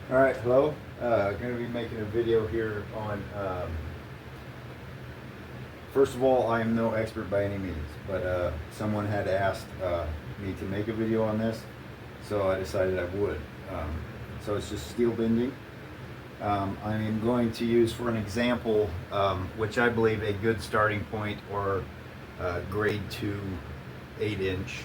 All right, hello. Going to be making a video here on. First of all, I am no expert by any means, but someone had asked me to make a video on this, so I decided I would. So it's just steel bending. I am going to use for an example, which I believe a good starting point, or grade 2 8-inch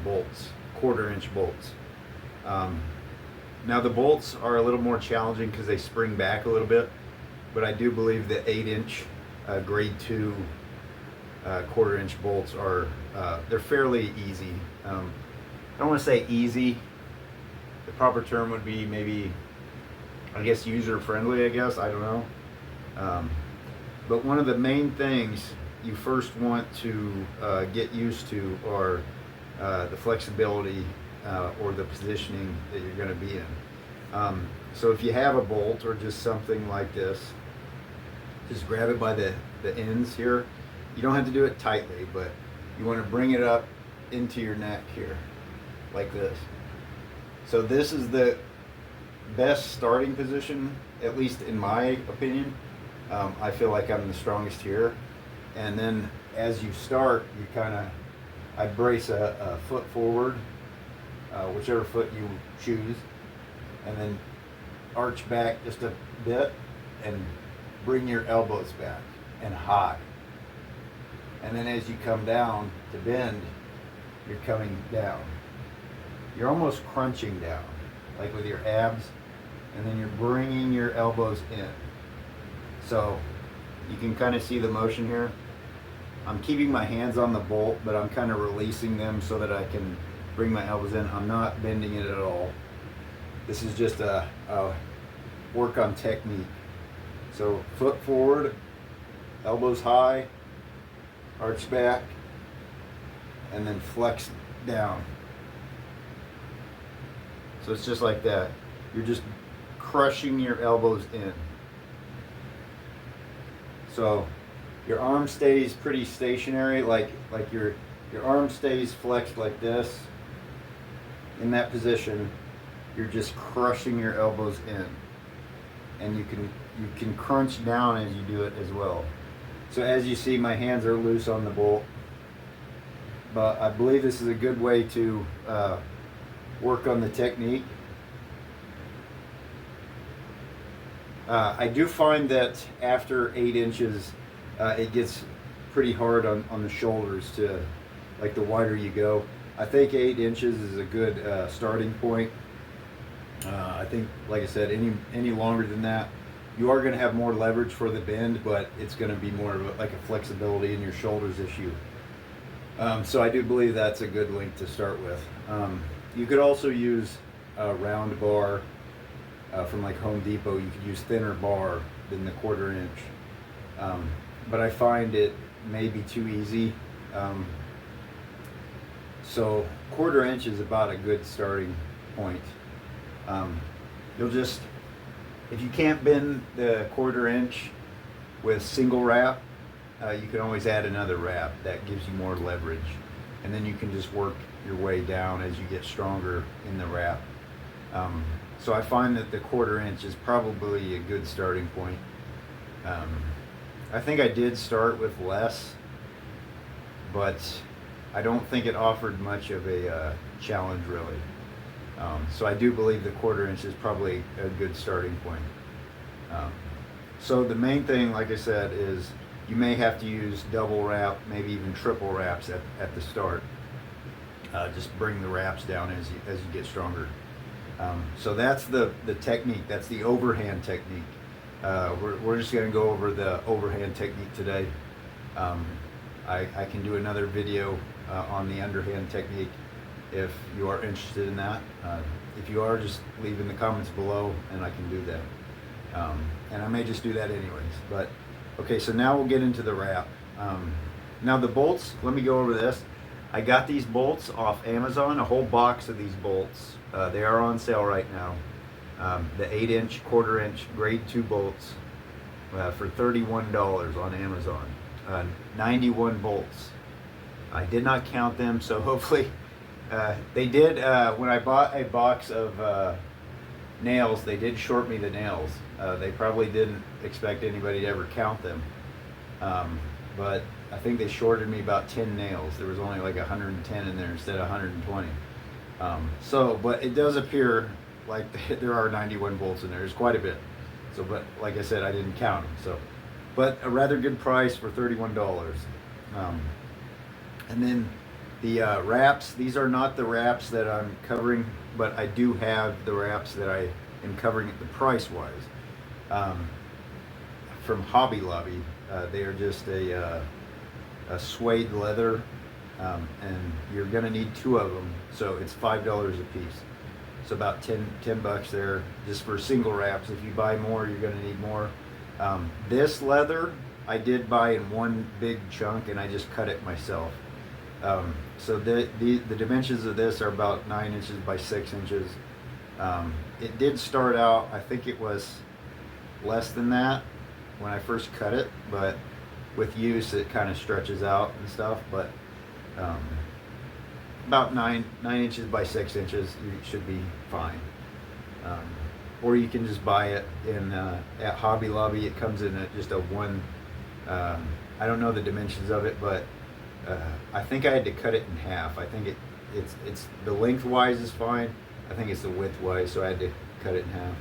bolts, quarter-inch bolts. Now the bolts are a little more challenging because they spring back a little bit, but I do believe the 8-inch grade 2 quarter-inch bolts are they're fairly easy. I don't want to say easy. The proper term would be maybe, I guess, user-friendly. I guess, I don't know. But one of the main things you first want to get used to are the flexibility or the positioning that you're going to be in. So if you have a bolt or just something like this, just grab it by the ends here. You don't have to do it tightly, but you want to bring it up into your neck here, like this. So this is the best starting position, at least in my opinion. I feel like I'm the strongest here. And then as you start, you I brace a foot forward, whichever foot you choose, and then arch back just a bit and bring your elbows back and high. And then as you come down to bend, you're coming down. You're almost crunching down, like with your abs, and then you're bringing your elbows in. So you can kind of see the motion here. I'm keeping my hands on the bolt, but I'm kind of releasing them so that I can bring my elbows in. I'm not bending it at all. This is just a work on technique. So foot forward, elbows high, arch back, and then flex down. So it's just like that. You're just crushing your elbows in. So your arm stays pretty stationary, like your arm stays flexed like this. In that position, you're just crushing your elbows in, and you can crunch down as you do it as well. So as you see, my hands are loose on the bolt, but I believe this is a good way to work on the technique. I do find that after 8 inches, it gets pretty hard on the shoulders, to like the wider you go. I think 8 inches is a good starting point. I think, like I said, any longer than that, you are going to have more leverage for the bend, but it's going to be more of like a flexibility in your shoulders issue. So I do believe that's a good length to start with. You could also use a round bar from like Home Depot. You could use thinner bar than the quarter-inch. But I find it may be too easy. So quarter-inch is about a good starting point. You'll just, if you can't bend the quarter-inch with single wrap, you can always add another wrap that gives you more leverage, and then you can just work your way down as you get stronger in the wrap. So I find that the quarter-inch is probably a good starting point. I think I did start with less, but I don't think it offered much of a challenge, really. So I do believe the quarter-inch is probably a good starting point. So the main thing, like I said, is you may have to use double wrap, maybe even triple wraps at the start. Just bring the wraps down as you get stronger. So that's the technique. That's the overhand technique. We're just going to go over the overhand technique today. I can do another video on the underhand technique if you are interested in that. If you are, just leave in the comments below and I can do that. And I may just do that anyways. But okay, so now we'll get into the wrap. Now the bolts, let me go over this. I got these bolts off Amazon, a whole box of these bolts. They are on sale right now. The 8-inch, quarter-inch, grade 2 bolts for $31 on Amazon. 91 bolts. I did not count them, so hopefully they did. When I bought a box of nails, they did short me the nails. They probably didn't expect anybody to ever count them. But I think they shorted me about 10 nails. There was only like 110 in there instead of 120. But it does appear like there are 91 bolts in there. There's quite a bit. So, but like I said, I didn't count them. So, but a rather good price for $31. And then the wraps, these are not the wraps that I'm covering, but I do have the wraps that I am covering the price-wise. From Hobby Lobby. They are just a suede leather, and you're gonna need 2 of them, so it's $5 a piece. So about 10 bucks there just for single wraps. If you buy more, you're gonna need more. This leather I did buy in one big chunk, and I just cut it myself. So the dimensions of this are about 9 inches by 6 inches. It did start out, I think it was less than that when I first cut it, but with use it kind of stretches out and stuff. But about 9 inches by 6 inches, you should be fine. Or you can just buy it in at Hobby Lobby. It comes in just a one. I don't know the dimensions of it, but I think I had to cut it in half. I think it's the lengthwise is fine. I think it's the widthwise, so I had to cut it in half.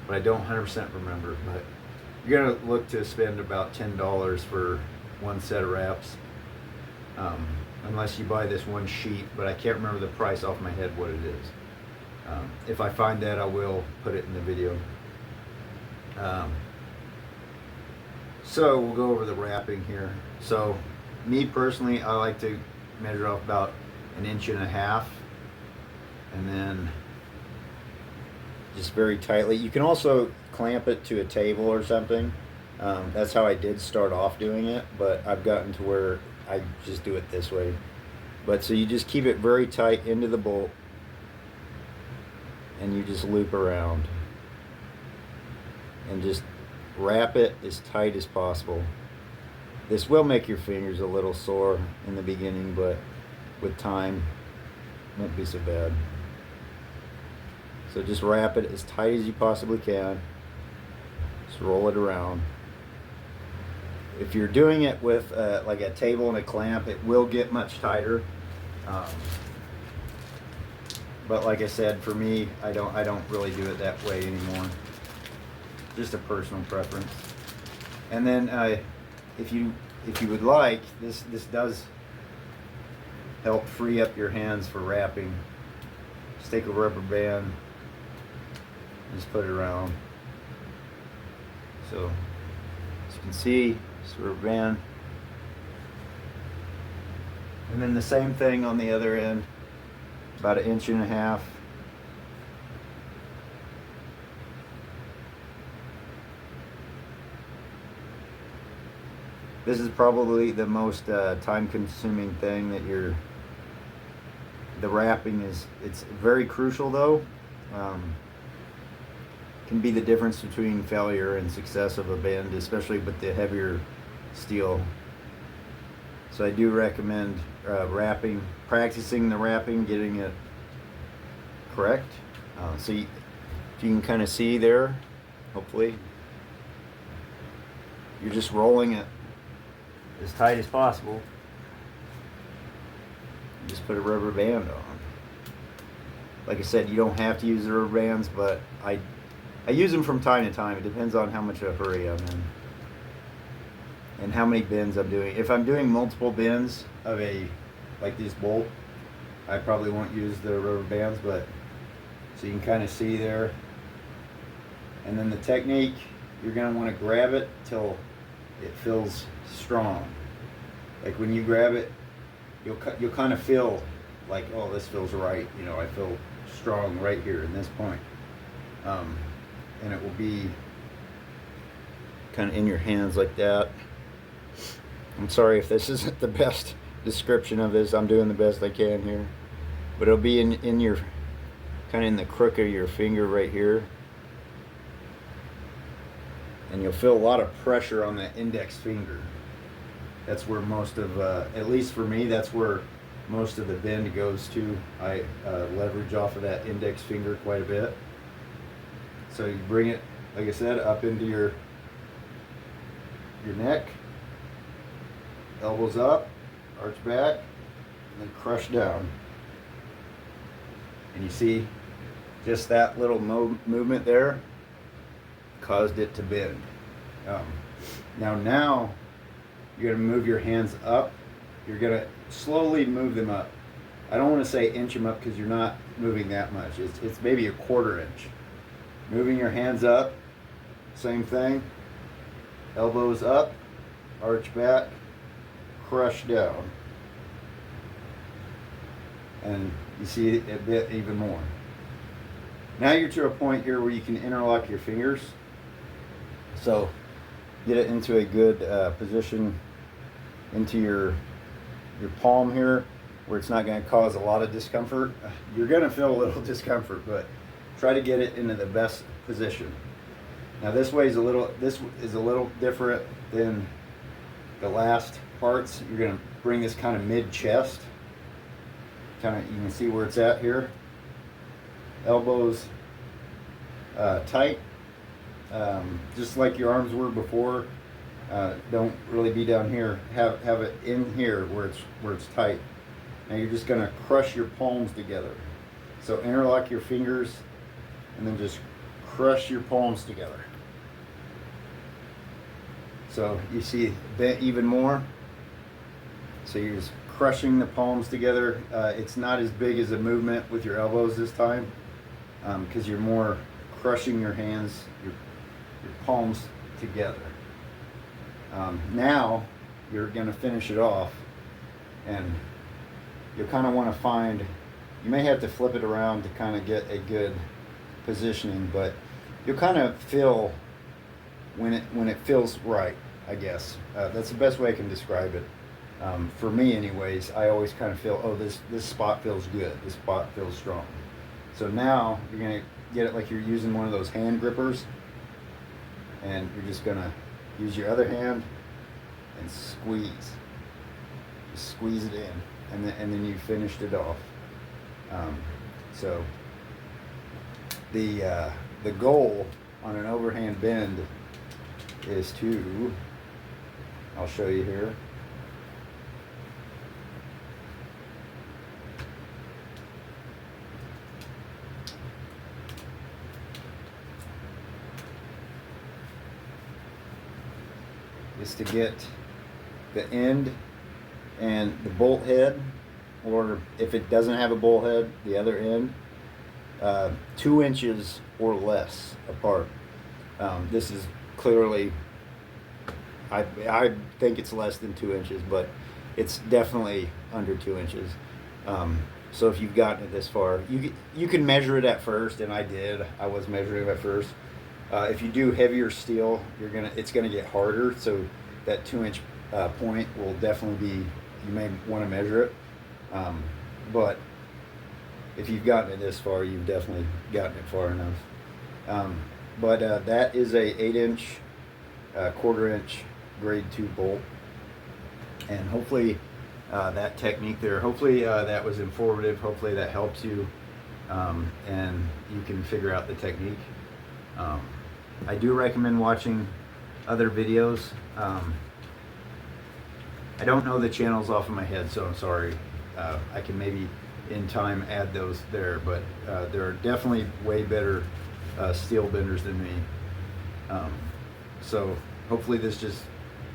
But I don't 100% remember. But you're gonna look to spend about $10 for one set of wraps, unless you buy this one sheet. But I can't remember the price off my head what it is. If I find that, I will put it in the video. So we'll go over the wrapping here. So me personally, I like to measure off about 1.5 inches, and then just very tightly. You can also clamp it to a table or something. That's how I did start off doing it, but I've gotten to where I just do it this way. But so you just keep it very tight into the bolt, and you just loop around and just wrap it as tight as possible. This will make your fingers a little sore in the beginning, but with time it won't be so bad. So just wrap it as tight as you possibly can. Just roll it around. If you're doing it with like a table and a clamp, it will get much tighter. But like I said, for me, I don't really do it that way anymore. Just a personal preference. And then if you would like, this does help free up your hands for wrapping. Just take a rubber band, just put it around. So as you can see, just a rubber band. And then the same thing on the other end, about 1.5 inches. This is probably the most time-consuming thing that the wrapping is. It's very crucial though. Can be the difference between failure and success of a bend, especially with the heavier steel. So I do recommend practicing the wrapping, getting it correct. So you can kind of see there, hopefully. You're just rolling it as tight as possible. Just put a rubber band on. Like I said, you don't have to use the rubber bands, but I use them from time to time. It depends on how much of a hurry I'm in and how many bends I'm doing. If I'm doing multiple bends of like this bolt, I probably won't use the rubber bands, but so you can kind of see there. And then the technique, you're going to want to grab it till it feels strong. Like when you grab it, you'll kind of feel like, oh, this feels right. You know, I feel strong right here in this point. And it will be kind of in your hands like that. I'm sorry if this isn't the best description of this. I'm doing the best I can here. But it'll be in your, kind of in the crook of your finger right here. And you'll feel a lot of pressure on the index finger. That's where most of, at least for me, that's where most of the bend goes to. I leverage off of that index finger quite a bit. So you bring it, like I said, up into your neck, elbows up, arch back, and then crush down. And you see just that little movement there caused it to bend. Now you're going to move your hands up. You're going to slowly move them up. I don't want to say inch them up because you're not moving that much. It's maybe a 1/4 inch. Moving your hands up, same thing. Elbows up, arch back, crush down. And you see it a bit even more. Now you're to a point here where you can interlock your fingers. So get it into a good position into your palm here, where it's not going to cause a lot of discomfort. You're going to feel a little discomfort, but try to get it into the best position. Now this is a little different than the last parts. You're going to bring this kind of mid-chest. You can see where it's at here. Elbows tight, just like your arms were before. Don't really be down here. Have it in here where it's tight. Now you're just going to crush your palms together. So interlock your fingers and then just crush your palms together. So you see bent even more. So you're just crushing the palms together. It's not as big as a movement with your elbows this time, because you're more crushing your hands, your palms together. Now you're going to finish it off, and you'll kind of want to find, you may have to flip it around to kind of get a good positioning, but you'll kind of feel when it feels right, I guess. That's the best way I can describe it. For me anyways, I always kind of feel, oh, this spot feels good, this spot feels strong. So now you're going to get it like you're using one of those hand grippers, and you're just going to use your other hand and squeeze. Just squeeze it in, and then you finished it off. So the goal on an overhand bend is to, I'll show you here. Is to get the end and the bolt head, or if it doesn't have a bolt head, the other end, 2 inches or less apart. This is clearly, I think it's less than 2 inches, but it's definitely under 2 inches. So if you've gotten it this far, you can measure it at first, and I was measuring it at first. If you do heavier steel, it's gonna get harder. So that 2 inch point will definitely be, you may want to measure it. But if you've gotten it this far, you've definitely gotten it far enough. But that is a 8-inch, 1/4 inch grade 2 bolt, and hopefully that technique there, hopefully that was informative. Hopefully that helps you, and you can figure out the technique. I do recommend watching other videos. I don't know the channels off of my head, so I'm sorry. I can maybe in time add those there, but there are definitely way better steel benders than me. So hopefully this just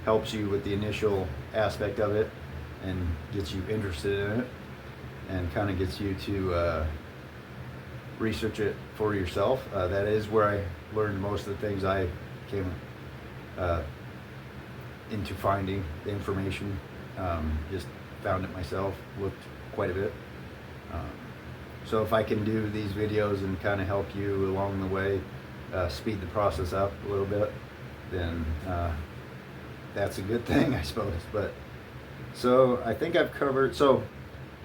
helps you with the initial aspect of it and gets you interested in it, and kind of gets you to research it for yourself. That is where I learned most of the things I came into finding the information. Just found it myself, looked quite a bit. So if I can do these videos and kind of help you along the way, speed the process up a little bit, then that's a good thing, I suppose. But so I think I've covered, so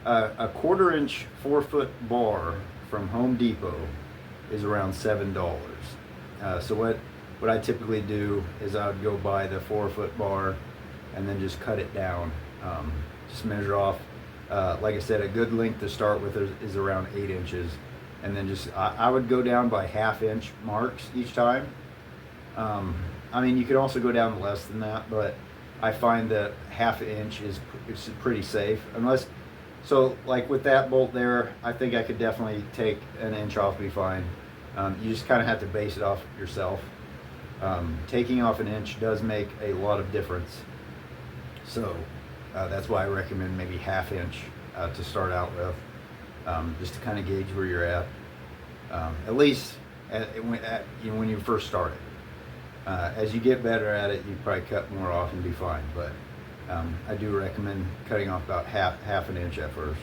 a 1/4 inch 4-foot bar from Home Depot is around $7. So what I typically do is I would go buy the 4-foot bar and then just cut it down. Just measure off, like I said, a good length to start with is around 8 inches, and then just I would go down by 1/2 inch marks each time. I mean, you could also go down less than that, but I find that 1/2 inch is pretty safe. Unless, so like with that bolt there, I think I could definitely take 1 inch off, be fine. You just kind of have to base it off yourself. Taking off 1 inch does make a lot of difference. So that's why I recommend maybe 1/2 inch to start out with, just to kind of gauge where you're at least when you first start it. As you get better at it, you probably cut more off and be fine. But I do recommend cutting off about half an inch at first.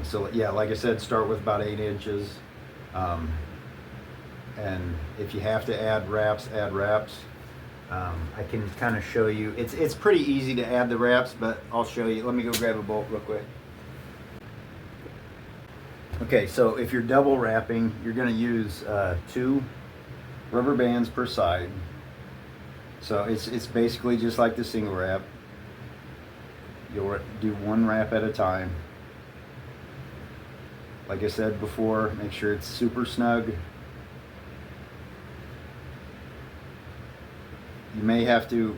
So yeah, like I said, start with about 8 inches. And if you have to add wraps, add wraps. I can kind of show you. It's pretty easy to add the wraps, but I'll show you. Let me go grab a bolt real quick. Okay, so if you're double wrapping, you're going to use 2 rubber bands per side. So it's basically just like the single wrap. You'll do 1 wrap at a time. Like I said before, make sure it's super snug. You may have to,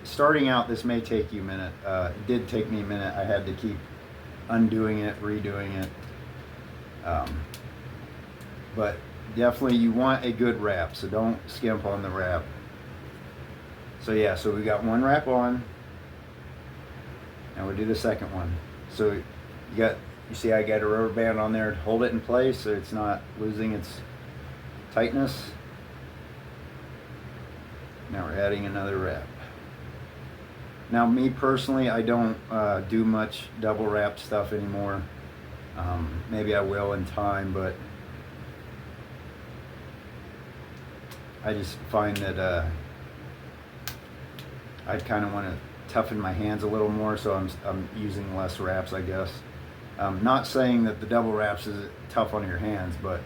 starting out, this may take you a minute. It did take me a minute. I had to keep undoing it, redoing it. But definitely you want a good wrap, so don't skimp on the wrap. So yeah, so we got 1 wrap on. Now we'll do the second one. So you see I got a rubber band on there to hold it in place so it's not losing its tightness. Now we're adding another wrap. Now me personally, I don't do much double wrap stuff anymore. Maybe I will in time, but I just find that I kind of want to toughen my hands a little more, so I'm using less wraps, I guess. Not saying that the double wraps is tough on your hands, but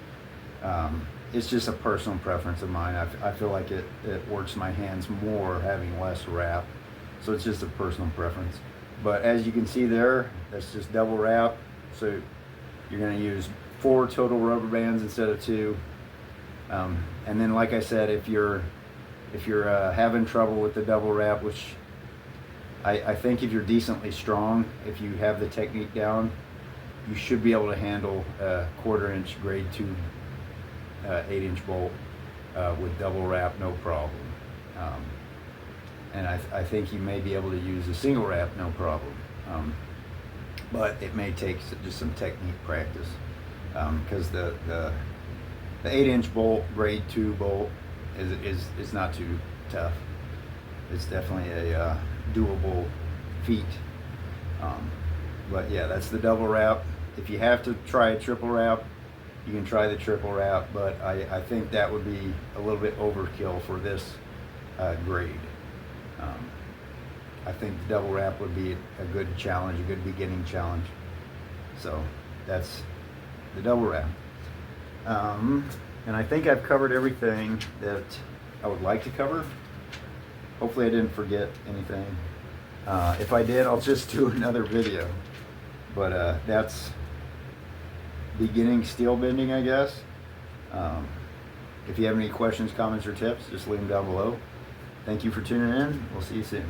it's just a personal preference of mine. I feel like it works my hands more having less wrap, so it's just a personal preference. But as you can see there, that's just double wrap. So you're going to use 4 total rubber bands instead of 2. And then, like I said, if you're having trouble with the double wrap, which I think if you're decently strong, if you have the technique down, you should be able to handle a 1/4 inch grade 2 8 inch bolt with double wrap, no problem. And I think you may be able to use a single wrap, no problem. But it may take just some technique practice, because the 8 inch bolt, grade 2 bolt, is not too tough. It's definitely a doable feat. But yeah, that's the double wrap. If you have to try a triple wrap, you can try the triple wrap, but I think that would be a little bit overkill for this grade. I think the double wrap would be a good challenge, a good beginning challenge. So that's the double wrap. And I think I've covered everything that I would like to cover. Hopefully I didn't forget anything. If I did, I'll just do another video. But that's beginning steel bending, I guess. If you have any questions, comments, or tips, just leave them down below. Thank you for tuning in. We'll see you soon.